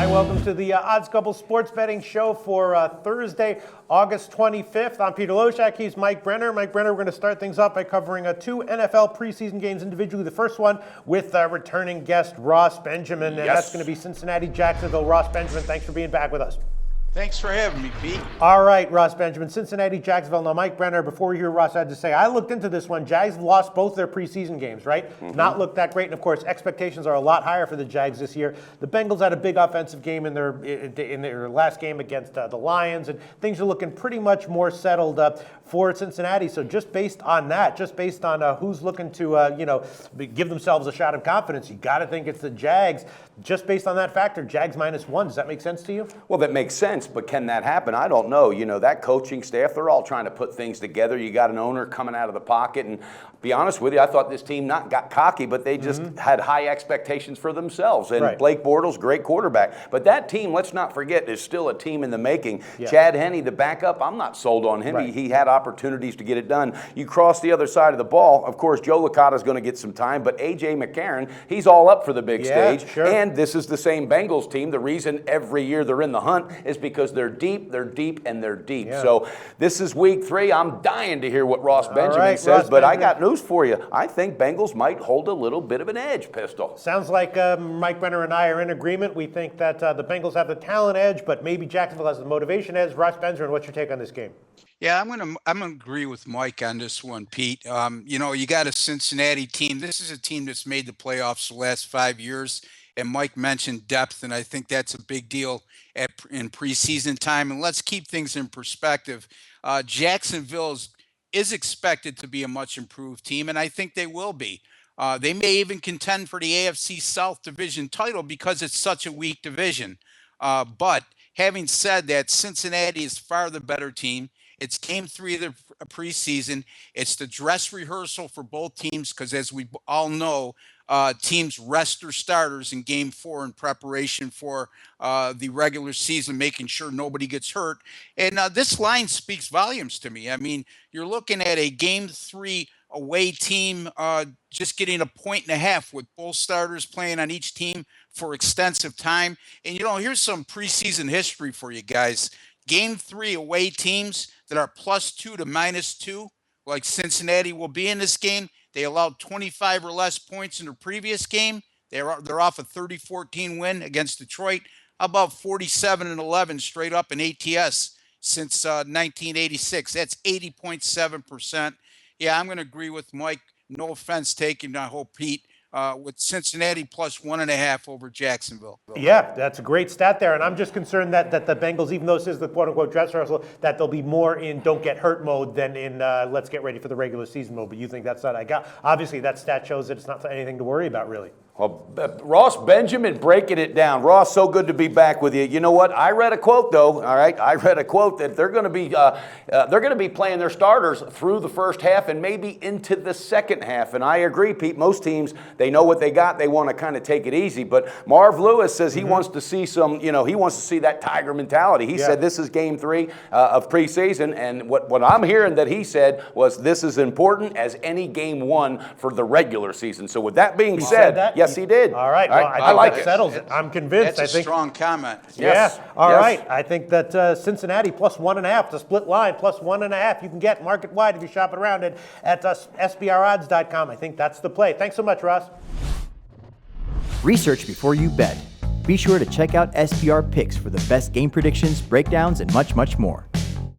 Hi, welcome to the Odds Couple Sports Betting Show for Thursday, August 25th. I'm Peter Loshak. He's Mike Brenner. Mike Brenner, we're going to start things off by covering two NFL preseason games individually. The first one with returning guest Ross Benjamin, and that's going to be Cincinnati, Jacksonville. Ross Benjamin, thanks for being back with us. Thanks for having me, Pete. All right, Ross Benjamin, Cincinnati, Jacksonville. Now, Mike Brenner, before we hear Ross, I had to say, I looked into this one. Jags lost both their preseason games, right? Not looked that great. And, of course, expectations are a lot higher for the Jags this year. The Bengals had a big offensive game in their last game against the Lions, and things are looking pretty much more settled for Cincinnati. So just based on that, just based on who's looking to, give themselves a shot of confidence, you got to think it's the Jags. Just based on that factor, Jags -1. Does that make sense to you? Well, that makes sense, but can that happen? I don't know. That coaching staff, they're all trying to put things together. You got an owner coming out of the pocket, and be honest with you, I thought this team not got cocky, but they just had high expectations for themselves. And right. Blake Bortles, great quarterback. But that team, let's not forget, is still a team in the making. Yeah. Chad Henne, the backup, I'm not sold on him. Right. He had opportunities to get it done. You cross the other side of the ball, of course, Joe Licata's going to get some time, but A.J. McCarron, he's all up for the big stage. Sure. And this is the same Bengals team. The reason every year they're in the hunt is because they're deep, and they're deep. Yeah. So this is week 3. I'm dying to hear what Ross Benjamin right, says, Ross but Benjamin. I got news for you. I think Bengals might hold a little bit of an edge, Pistol. Sounds like Mike Brenner and I are in agreement. We think that the Bengals have the talent edge, but maybe Jacksonville has the motivation edge. Ross Benjamin, what's your take on this game? Yeah, I'm gonna agree with Mike on this one, Pete. You got a Cincinnati team. This is a team that's made the playoffs the last 5 years, and Mike mentioned depth, and I think that's a big deal in preseason time. And let's keep things in perspective. Jacksonville is expected to be a much improved team, and I think they will be. They may even contend for the AFC South division title because it's such a weak division. But having said that, Cincinnati is far the better team. It's game 3 of the preseason. It's the dress rehearsal for both teams because, as we all know, teams rest their starters in game 4 in preparation for the regular season, making sure nobody gets hurt. And this line speaks volumes to me. I mean, you're looking at a game 3 away team just getting a 1.5 with both starters playing on each team for extensive time. And, here's some preseason history for you guys. Game 3 away teams that are +2 to -2, like Cincinnati will be in this game, they allowed 25 or less points in their previous game. They're off a 30-14 win against Detroit. How about 47-11 straight up in ATS since 1986? That's 80.7%. Yeah, I'm going to agree with Mike. No offense taken, I hope, Pete, with Cincinnati +1.5 over Jacksonville. Yeah, that's a great stat there. And I'm just concerned that the Bengals, even though this is the quote-unquote dress rehearsal, that they'll be more in don't get hurt mode than in let's get ready for the regular season mode. But you think that's not obviously that stat shows that it's not anything to worry about, really. Well, Ross Benjamin breaking it down. Ross, so good to be back with you. You know what? I read a quote, though. All right, I read a quote that they're going to be playing their starters through the first half and maybe into the second half. And I agree, Pete. Most teams, they know what they got. They want to kind of take it easy. But Marv Lewis says he wants to see he wants to see that Tiger mentality. He said this is game 3 of preseason, and what I'm hearing that he said was this is important as any game 1 for the regular season. So with that being said, yes, he did. All right. Well, I like that it. settles it. I'm convinced. That's a strong comment. Yes. Yeah. All right. I think that Cincinnati +1.5, the split line +1.5, you can get market wide if you're shopping around it at SBRodds.com. I think that's the play. Thanks so much, Ross. Research before you bet. Be sure to check out SBR Picks for the best game predictions, breakdowns, and much, much more.